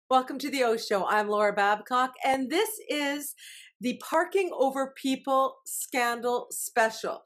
Welcome to the Oshow. I'm Laura Babcock, and this is the Parking Over People Scandal Special.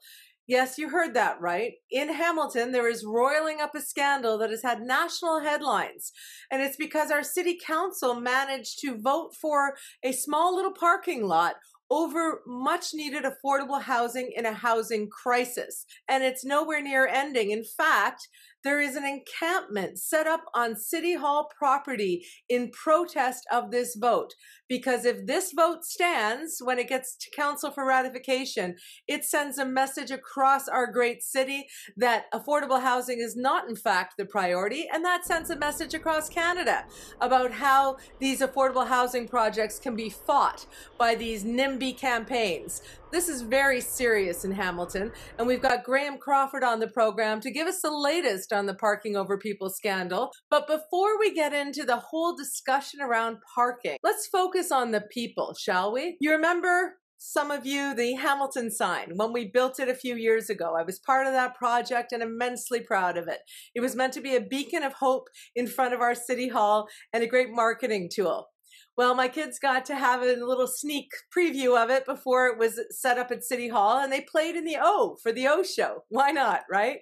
Yes, you heard that right. In Hamilton, there is roiling up a scandal that has had national headlines, and it's because our city council managed to vote for a small little parking lot over much needed affordable housing in a housing crisis. And it's nowhere near ending. In fact, there is an encampment set up on City Hall property in protest of this vote. Because if this vote stands when it gets to council for ratification, it sends a message across our great city that affordable housing is not in fact the priority. And that sends a message across Canada about how these affordable housing projects can be fought by these NIMBY campaigns. This is very serious in Hamilton, and we've got Crawford on the program to give us the latest on the Parking Over People scandal. But before we get into the whole discussion around parking, let's focus on the people, shall we? You remember, some of you, the Hamilton sign, when we built it a few years ago. I was part of that project and immensely proud of it. It was meant to be a beacon of hope in front of our City Hall and a great marketing tool. Well, my kids got to have a little sneak preview of it before it was set up at City Hall, and they played in the O for the Oshow. Why not, right?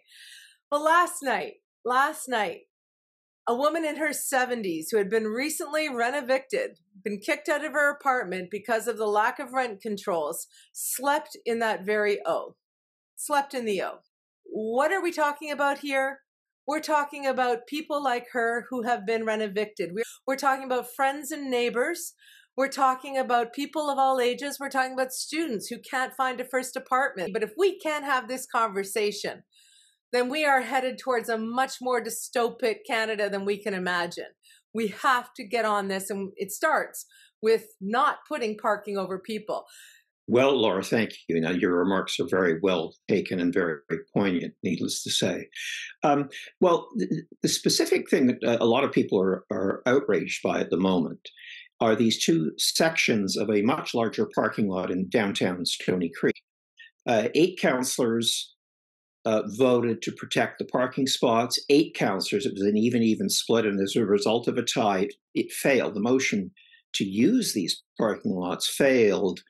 Well, last night, a woman in her 70s who had been recently rent-evicted, been kicked out of her apartment because of the lack of rent controls, slept in that very O. Slept in the O. What are we talking about here? We're talking about people like her who have been rent-evicted. We're talking about friends and neighbors. We're talking about people of all ages. We're talking about students who can't find a first apartment. But if we can't have this conversation, then we are headed towards a much more dystopic Canada than we can imagine. We have to get on this, and it starts with not putting parking over people. Well, Laura, thank you. Now, your remarks are very well taken and very, very poignant, needless to say. The specific thing that a lot of people are outraged by at the moment are these two sections of a much larger parking lot in downtown Stoney Creek. 8 councillors voted to protect the parking spots. 8 councillors, it was an even split, and as a result of a tie, it failed. The motion to use these parking lots failed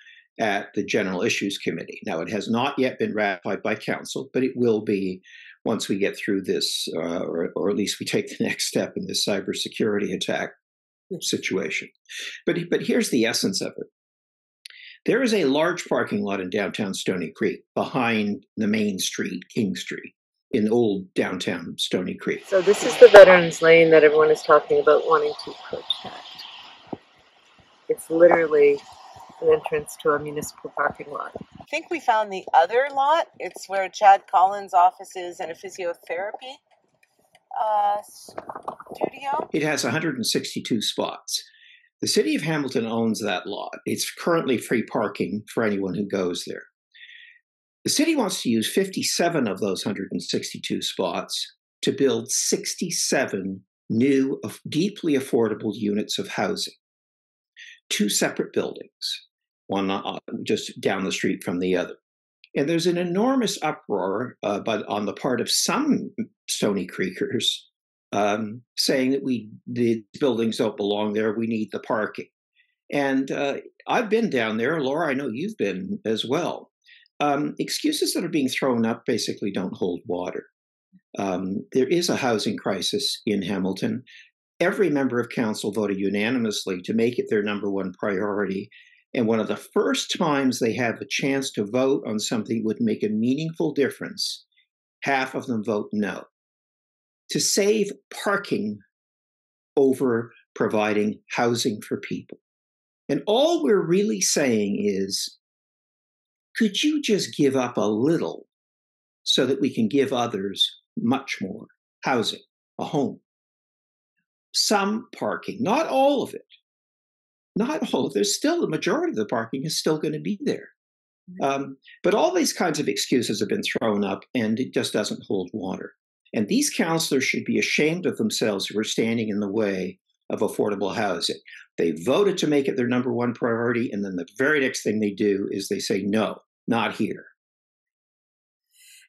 at the General Issues Committee. Now, it has not yet been ratified by Council, but it will be once we get through this, or at least we take the next step in this cybersecurity attack situation. But here's the essence of it. There is a large parking lot in downtown Stoney Creek behind the main street, King Street, in old downtown Stoney Creek. So this is the Veterans Lane that everyone is talking about wanting to protect. It's literally an entrance to a municipal parking lot. I think we found the other lot. It's where Chad Collins' office is and a physiotherapy studio. It has 162 spots. The city of Hamilton owns that lot. It's currently free parking for anyone who goes there. The city wants to use 57 of those 162 spots to build 67 new, deeply affordable units of housing. 2 separate buildings, one just down the street from the other. And there's an enormous uproar but on the part of some Stoney Creekers saying that the buildings don't belong there, we need the parking. And I've been down there. Laura, I know you've been as well. Excuses that are being thrown up basically don't hold water. There is a housing crisis in Hamilton. Every member of council voted unanimously to make it their number one priority. And one of the first times they have a chance to vote on something that would make a meaningful difference, half of them vote no. To save parking over providing housing for people. And all we're really saying is, could you just give up a little so that we can give others much more housing, a home? Some parking, not all of it. Not all. There's still the majority of the parking is still going to be there. But all these kinds of excuses have been thrown up, and it just doesn't hold water. And these councillors should be ashamed of themselves who are standing in the way of affordable housing. They voted to make it their number one priority, and then the very next thing they do is they say, no, not here.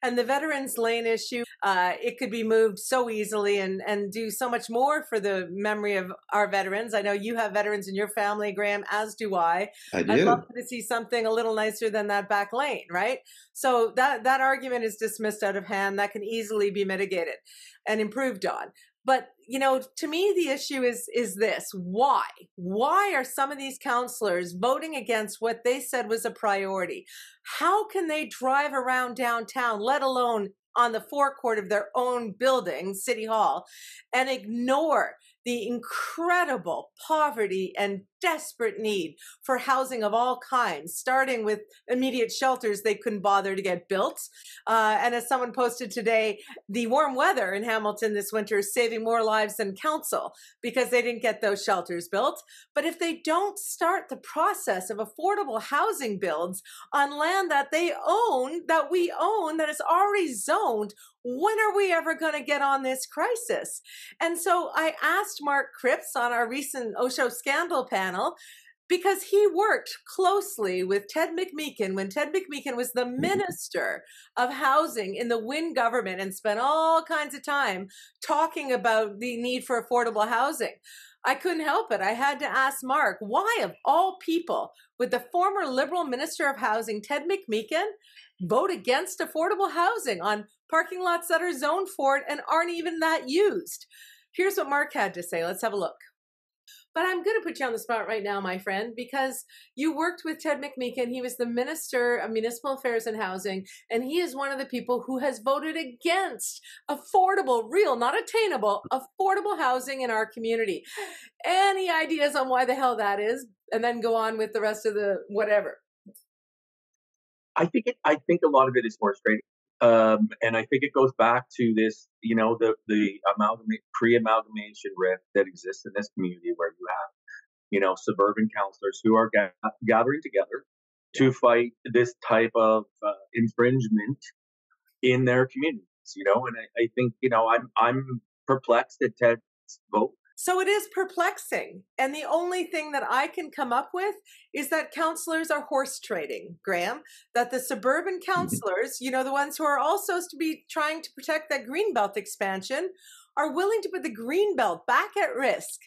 And the Veterans Lane issue, it could be moved so easily and do so much more for the memory of our veterans. I know you have veterans in your family, Graham, as do I. I I'd love do. to see something a little nicer than that back lane, right? So that argument is dismissed out of hand. That can easily be mitigated and improved on. But, to me, the issue is this. Why? Why are some of these councillors voting against what they said was a priority? How can they drive around downtown, let alone on the forecourt of their own building, City Hall, and ignore the incredible poverty and desperate need for housing of all kinds, starting with immediate shelters they couldn't bother to get built. And as someone posted today, the warm weather in Hamilton this winter is saving more lives than council because they didn't get those shelters built. But if they don't start the process of affordable housing builds on land that they own, that we own, that is already zoned, when are we ever going to get on this crisis? And so I asked Mark Cripps on our recent Oshow scandal panel, because he worked closely with Ted McMeekin when Ted McMeekin was the Minister of Housing in the Wynne government and spent all kinds of time talking about the need for affordable housing. I couldn't help it. I had to ask Mark, why of all people would the former Liberal Minister of Housing, Ted McMeekin, vote against affordable housing on parking lots that are zoned for it and aren't even that used? Here's what Mark had to say. Let's have a look. But I'm going to put you on the spot right now, my friend, because you worked with Ted McMeekin. He was the Minister of Municipal Affairs and Housing, and he is one of the people who has voted against affordable, real, not attainable, affordable housing in our community. Any ideas on why the hell that is? And then go on with the rest of the whatever. I think a lot of it is frustrating. And I think it goes back to this, the pre-amalgamation rift that exists in this community, where you have, suburban councillors who are gathering together to fight this type of infringement in their communities. And I think, I'm perplexed at Ted's vote. So it is perplexing. And the only thing that I can come up with is that councillors are horse trading, Graham, that the suburban councillors, the ones who are all supposed to be trying to protect that Greenbelt expansion, are willing to put the Greenbelt back at risk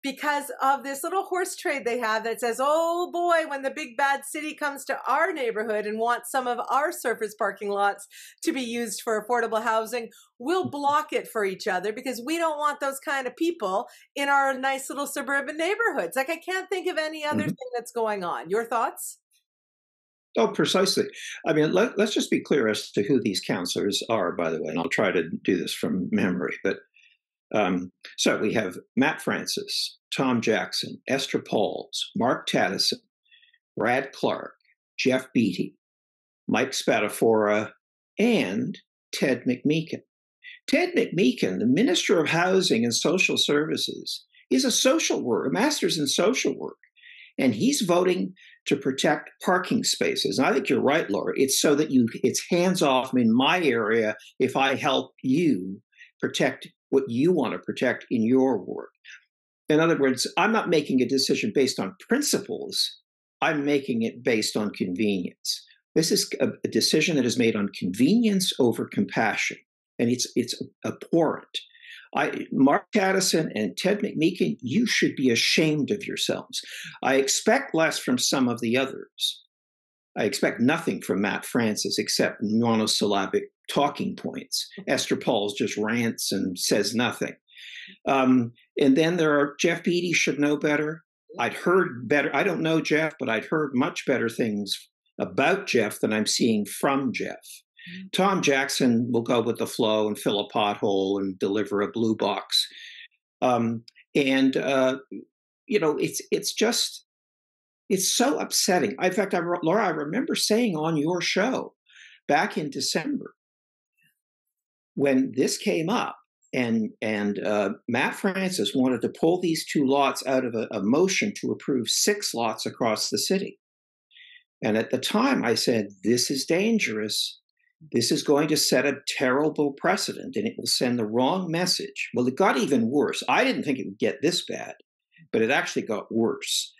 because of this little horse trade they have that says, oh boy, when the big bad city comes to our neighborhood and wants some of our surface parking lots to be used for affordable housing, we'll block it for each other because we don't want those kind of people in our nice little suburban neighborhoods. Like, I can't think of any other thing that's going on. Your thoughts? Oh, precisely. I mean, let's just be clear as to who these councillors are, by the way, and I'll try to do this from memory. But so we have Matt Francis, Tom Jackson, Esther Pauls, Mark Tattison, Brad Clark, Jeff Beattie, Mike Spadafora, and Ted McMeekin. Ted McMeekin, the Minister of Housing and Social Services, is a social worker, a master's in social work, and he's voting to protect parking spaces. And I think you're right, Laura. It's so that it's hands off in my area if I help you protect what you want to protect in your ward. In other words, I'm not making a decision based on principles. I'm making it based on convenience. This is a decision that is made on convenience over compassion, and it's abhorrent. Mark Tattison and Ted McMeekin, you should be ashamed of yourselves. I expect less from some of the others. I expect nothing from Matt Francis except monosyllabic talking points. Esther Pauls just rants and says nothing. And then there are Jeff Beattie should know better. I'd heard better. I don't know Jeff, but I'd heard much better things about Jeff than I'm seeing from Jeff. Tom Jackson will go with the flow and fill a pothole and deliver a blue box. It's so upsetting. In fact, Laura, I remember saying on your show back in December when this came up, and Matt Francis wanted to pull these two lots out of a motion to approve 6 lots across the city. And at the time, I said, this is dangerous. This is going to set a terrible precedent, and it will send the wrong message. Well, it got even worse. I didn't think it would get this bad, but it actually got worse.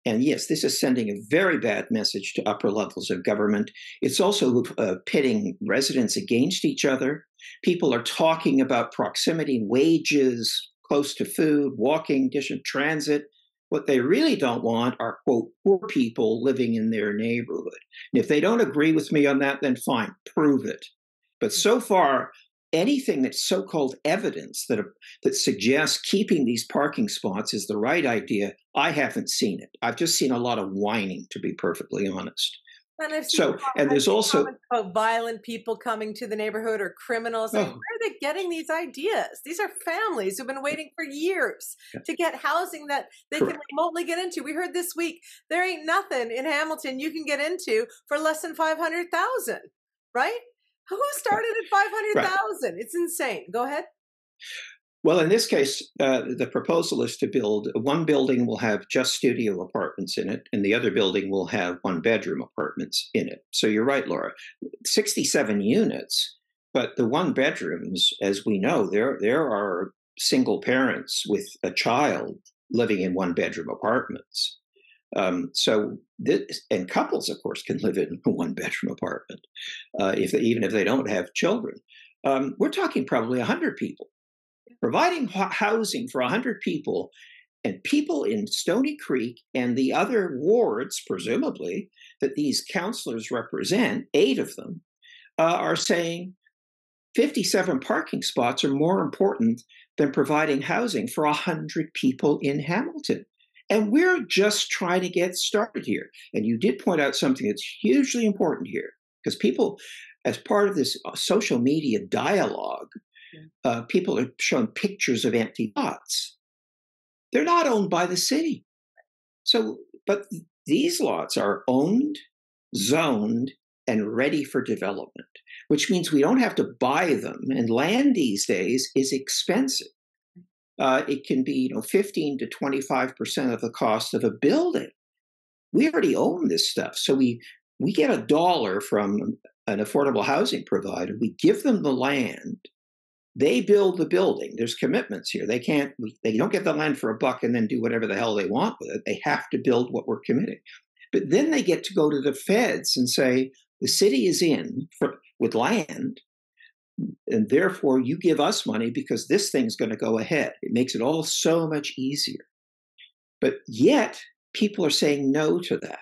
And yes, this is sending a very bad message to upper levels of government. It's also pitting residents against each other. People are talking about proximity, wages, close to food, walking, distant transit. What they really don't want are, quote, poor people living in their neighborhood. And if they don't agree with me on that, then fine, prove it. But so far, anything that's so-called evidence that suggests keeping these parking spots is the right idea, I haven't seen it. I've just seen a lot of whining, to be perfectly honest. And I've seen and there's also about violent people coming to the neighborhood or criminals. I mean, where are they getting these ideas? These are families who've been waiting for years to get housing that they can remotely get into. We heard this week there ain't nothing in Hamilton you can get into for less than $500,000, right? Who started at 500,000? It's insane. Go ahead. Well, in this case, the proposal is to build one building will have just studio apartments in it, and the other building will have one-bedroom apartments in it. So you're right, Laura. 67 units, but the one-bedrooms, as we know, there are single parents with a child living in one-bedroom apartments. And couples, of course, can live in a one-bedroom apartment even if they don't have children. We're talking probably 100 people. Providing housing for 100 people, and people in Stony Creek and the other wards, presumably, that these councillors represent, 8 of them, are saying 57 parking spots are more important than providing housing for 100 people in Hamilton. And we're just trying to get started here. And you did point out something that's hugely important here, because people, as part of this social media dialogue, people are showing pictures of empty lots. They're not owned by the city. But these lots are owned, zoned, and ready for development, which means we don't have to buy them. And land these days is expensive. It can be 15 to 25% of the cost of a building. We already own this stuff. So we get $1 from an affordable housing provider. We give them the land. They build the building. There's commitments here. They don't get the land for $1 and then do whatever the hell they want with it. They have to build what we're committing. But then they get to go to the feds and say, the city is in with land, and therefore you give us money because this thing's going to go ahead. It makes it all so much easier. But yet people are saying no to that.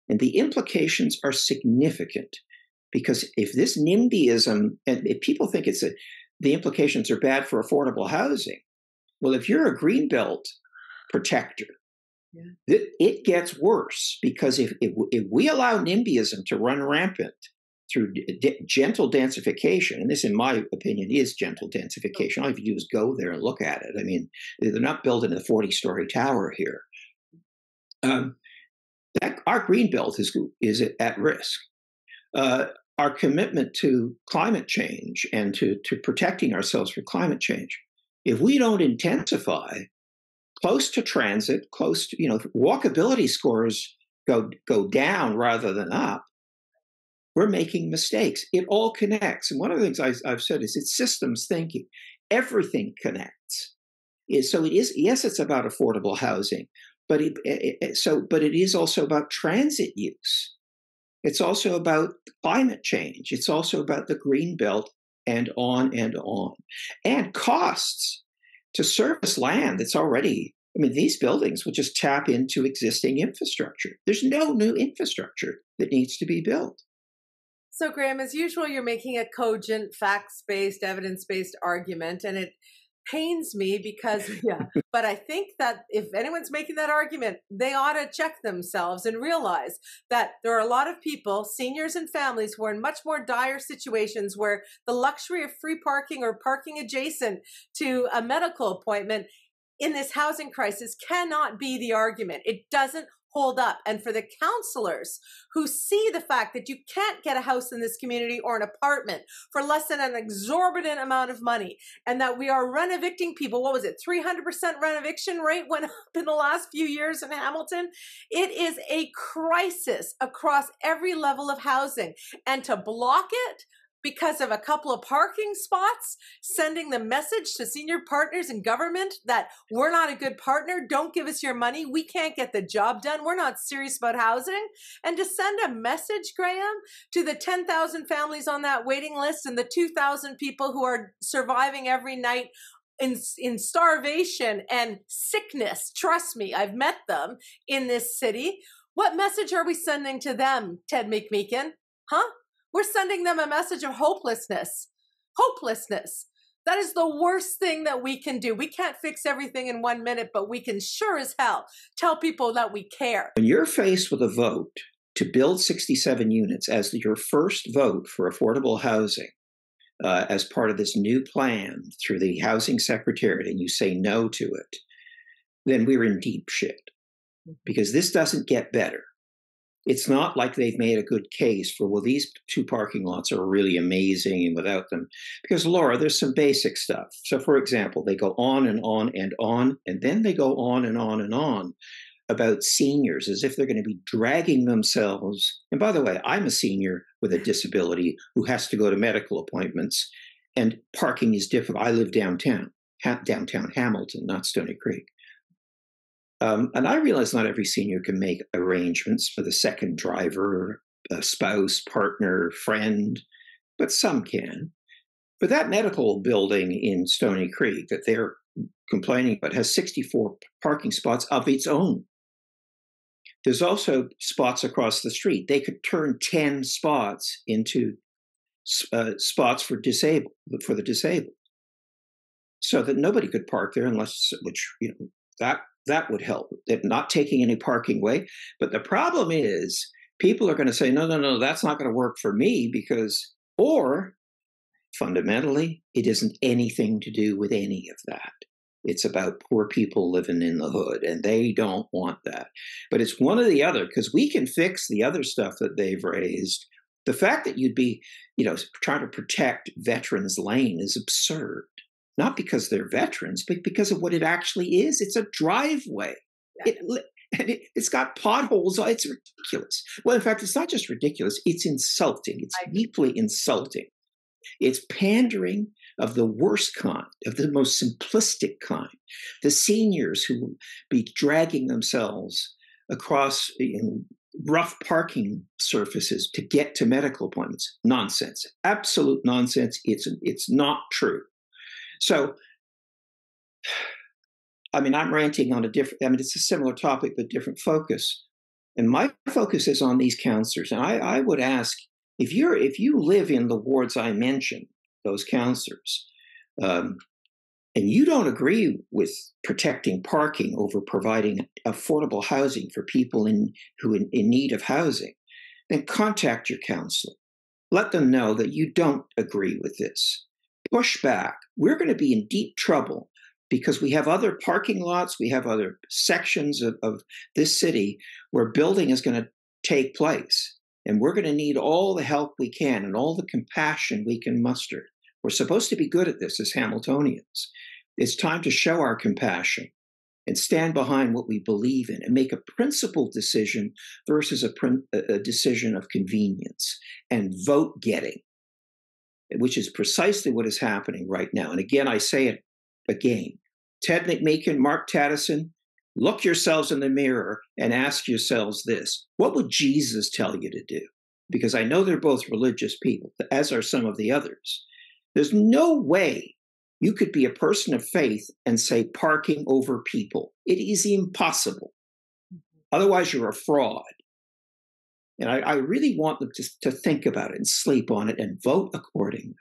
And the implications are significant, because if this NIMBYism, and if people think the implications are bad for affordable housing. Well, if you're a Greenbelt protector, it gets worse, because if we allow NIMBYism to run rampant through gentle densification, and this, in my opinion, is gentle densification. All you have to do is go there and look at it. I mean, they're not building a 40-story tower here. Our Greenbelt is at risk. Our commitment to climate change and to protecting ourselves from climate change, if we don't intensify close to transit, close to, walkability scores go down rather than up, we're making mistakes. It all connects. And one of the things I've said is it's systems thinking. Everything connects. So it is, yes, it's about affordable housing, but it is also about transit use. It's also about climate change. It's also about the Greenbelt, and on and on. And costs to service land that's already, these buildings will just tap into existing infrastructure. There's no new infrastructure that needs to be built. So, Graham, as usual, you're making a cogent, facts-based, evidence-based argument, and it pains me because, but I think that if anyone's making that argument, they ought to check themselves and realize that there are a lot of people, seniors and families, who are in much more dire situations where the luxury of free parking or parking adjacent to a medical appointment in this housing crisis cannot be the argument. It doesn't hold up. And for the counselors who see the fact that you can't get a house in this community or an apartment for less than an exorbitant amount of money, and that we are rent evicting people, 300% rent eviction rate went up in the last few years in Hamilton. It is a crisis across every level of housing. And to block it because of a couple of parking spots, sending the message to senior partners in government that we're not a good partner, don't give us your money, we can't get the job done, we're not serious about housing. And to send a message, Graham, to the 10,000 families on that waiting list and the 2,000 people who are surviving every night in starvation and sickness. Trust me, I've met them in this city. What message are we sending to them, Ted McMeekin? Huh? We're sending them a message of hopelessness. Hopelessness. That is the worst thing that we can do. We can't fix everything in 1 minute, but we can sure as hell tell people that we care. When you're faced with a vote to build 67 units as your first vote for affordable housing, as part of this new plan through the housing secretariat, and you say no to it, then we're in deep shit. Because this doesn't get better. It's not like they've made a good case for, well, these 2 parking lots are really amazing and without them. Because, Laura, there's some basic stuff. So, for example, they go on and on and on, and then they go on and on and on about seniors as if they're going to be dragging themselves. And by the way, I'm a senior with a disability who has to go to medical appointments, and parking is difficult. I live downtown Hamilton, not Stony Creek. And I realize not every senior can make arrangements for the second driver, a spouse, partner, friend, but some can. But that medical building in Stony Creek that they're complaining about has 64 parking spots of its own. There's also spots across the street. They could turn 10 spots into spots for the disabled, so that nobody could park there unless, which, you know, that would help. They're not taking any parking away. But the problem is people are going to say, no, that's not going to work for me or fundamentally, it isn't anything to do with any of that. It's about poor people living in the hood, and they don't want that. But it's one or the other, because we can fix the other stuff that they've raised. The fact that you'd be, trying to protect Veterans Lane is absurd. Not because they're veterans, but because of what it actually is. It's a driveway. Yeah. It's got potholes. It's ridiculous. Well, in fact, it's not just ridiculous. It's insulting. It's deeply insulting. It's pandering of the worst kind, of the most simplistic kind. The seniors who will be dragging themselves across rough parking surfaces to get to medical appointments. Nonsense. Absolute nonsense. It's not true. So, I'm ranting on it's a similar topic, but different focus. And my focus is on these counselors. And I would ask, if you live in the wards I mentioned, those counselors, and you don't agree with protecting parking over providing affordable housing for people in need of housing, then contact your counselor. Let them know that you don't agree with this. Push back. We're going to be in deep trouble because we have other parking lots, we have other sections of this city where building is going to take place. And we're going to need all the help we can and all the compassion we can muster. We're supposed to be good at this as Hamiltonians. It's time to show our compassion and stand behind what we believe in and make a principled decision versus a decision of convenience and vote getting, which is precisely what is happening right now. And again, I say it again. Ted McMeekin, Mark Tattison, look yourselves in the mirror and ask yourselves this. What would Jesus tell you to do? Because I know they're both religious people, as are some of the others. There's no way you could be a person of faith and say parking over people. It is impossible. Otherwise, you're a fraud. And I really want them to think about it and sleep on it and vote accordingly.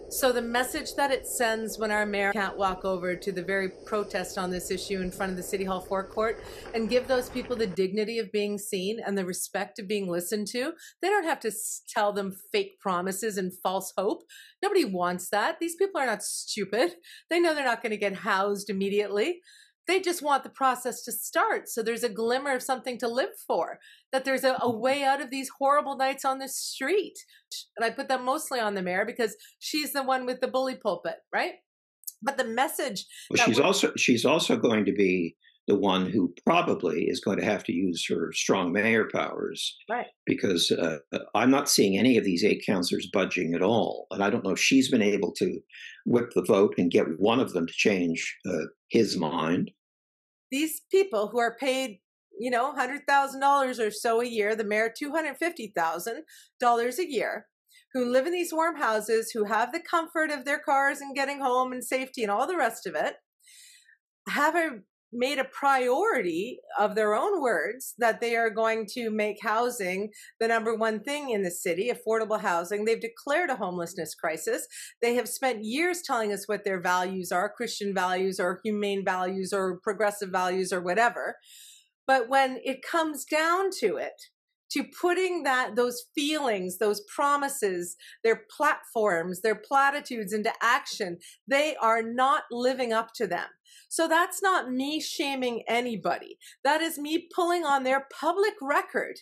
So the message that it sends when our mayor can't walk over to the very protest on this issue in front of the City Hall forecourt and give those people the dignity of being seen and the respect of being listened to, they don't have to tell them fake promises and false hope. Nobody wants that. These people are not stupid. They know they're not going to get housed immediately. They just want the process to start. So there's a glimmer of something to live for, that there's a way out of these horrible nights on the street. And I put that mostly on the mayor because she's the one with the bully pulpit, right? But the message. Well, she's also going to be the one who probably is going to have to use her strong mayor powers. Right. Because I'm not seeing any of these 8 councillors budging at all. And I don't know if she's been able to whip the vote and get one of them to change his mind. These people who are paid, $100,000 or so a year, the mayor $250,000 a year, who live in these warm houses, who have the comfort of their cars and getting home and safety and all the rest of it, have made a priority of their own words that they are going to make housing the number one thing in the city, affordable housing. They've declared a homelessness crisis. They have spent years telling us what their values are, Christian values or humane values or progressive values or whatever. But when it comes down to it, to putting those feelings, those promises, their platforms, their platitudes into action, they are not living up to them. So that's not me shaming anybody. That is me pulling on their public record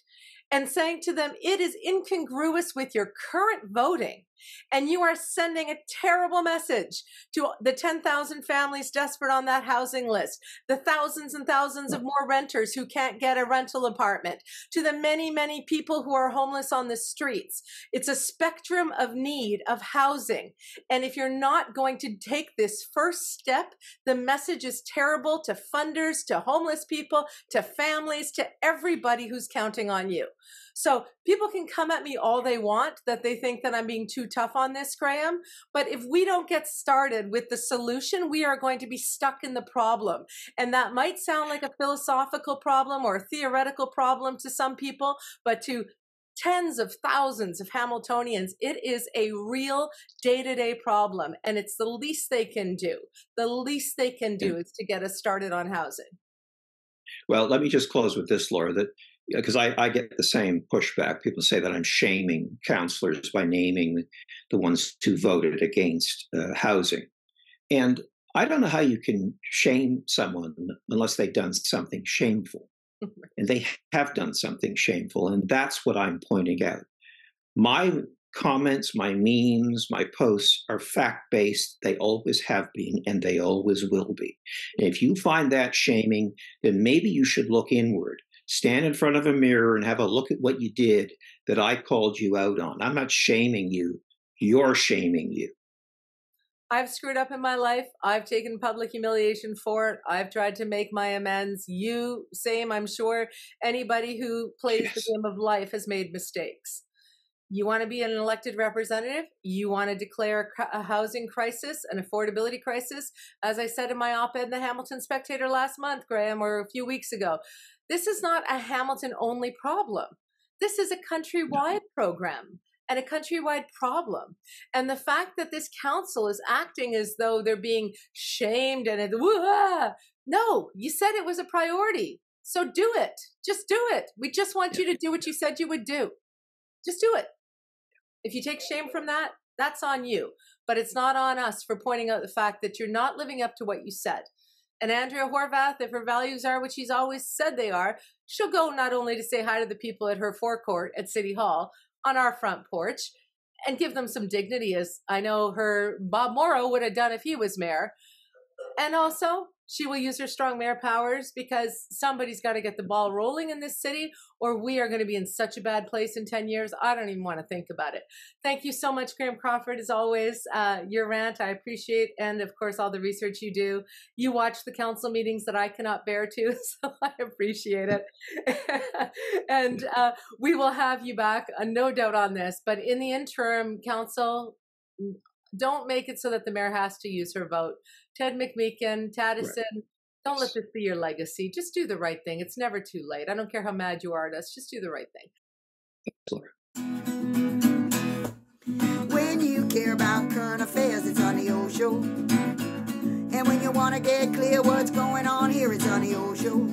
and saying to them, it is incongruous with your current voting. And you are sending a terrible message to the 10,000 families desperate on that housing list, the thousands and thousands of more renters who can't get a rental apartment, to the many, many people who are homeless on the streets. It's a spectrum of need of housing. And if you're not going to take this first step, the message is terrible to funders, to homeless people, to families, to everybody who's counting on you. So people can come at me all they want that they think that I'm being too tough on this, Graham. But if we don't get started with the solution, we are going to be stuck in the problem. And that might sound like a philosophical problem or a theoretical problem to some people, but to tens of thousands of Hamiltonians, it is a real day-to-day problem. And it's the least they can do. The least they can do is to get us started on housing. Well, let me just close with this, Laura, that because I get the same pushback. People say that I'm shaming councillors by naming the ones who voted against housing. And I don't know how you can shame someone unless they've done something shameful. And they have done something shameful. And that's what I'm pointing out. My comments, my memes, my posts are fact-based. They always have been, and they always will be. And if you find that shaming, then maybe you should look inward. Stand in front of a mirror and have a look at what you did that I called you out on. I'm not shaming you. You're shaming you. I've screwed up in my life. I've taken public humiliation for it. I've tried to make my amends. You, same, I'm sure. Anybody who plays the game of life has made mistakes. You want to be an elected representative? You want to declare a housing crisis, an affordability crisis? As I said in my op-ed in the Hamilton Spectator last month, Graham, or a few weeks ago, this is not a Hamilton-only problem. This is a countrywide program and a countrywide problem. And the fact that this council is acting as though they're being shamed and no, you said it was a priority. So do it. Just do it. We just want you to do what you said you would do. Just do it. If you take shame from that, that's on you. But it's not on us for pointing out the fact that you're not living up to what you said. And Andrea Horvath, if her values are what she's always said they are, she'll go not only to say hi to the people at her forecourt at City Hall, on our front porch, and give them some dignity, as I know her Bob Morrow would have done if he was mayor. And also, she will use her strong mayor powers because somebody's got to get the ball rolling in this city, or we are going to be in such a bad place in 10 years. I don't even want to think about it. Thank you so much, Graham Crawford, as always. Your rant, I appreciate, and of course, all the research you do. You watch the council meetings that I cannot bear to, so I appreciate it. And we will have you back, no doubt on this. But in the interim, council, don't make it so that the mayor has to use her vote. Ted McMeekin, Taddison, don't let this be your legacy. Just do the right thing. It's never too late. I don't care how mad you are at us. Just do the right thing. When you care about current affairs, it's on the Oshow. And when you want to get clear what's going on here, it's on the Oshow.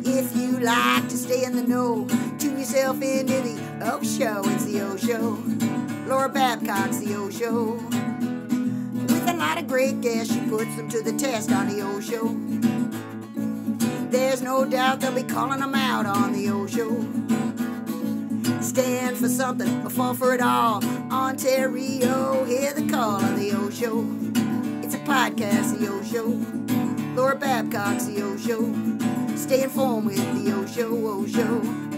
If you like to stay in the know, tune yourself into the Oshow. It's the Oshow. Laura Babcock's the Oshow. With a lot of great guests, she puts them to the test on the Oshow. There's no doubt they'll be calling them out on the Oshow. Stand for something or fall for it all. Ontario, hear the call of the Oshow. It's a podcast, the Oshow. Laura Babcock's the Oshow. Stay informed with the Oshow, Oshow.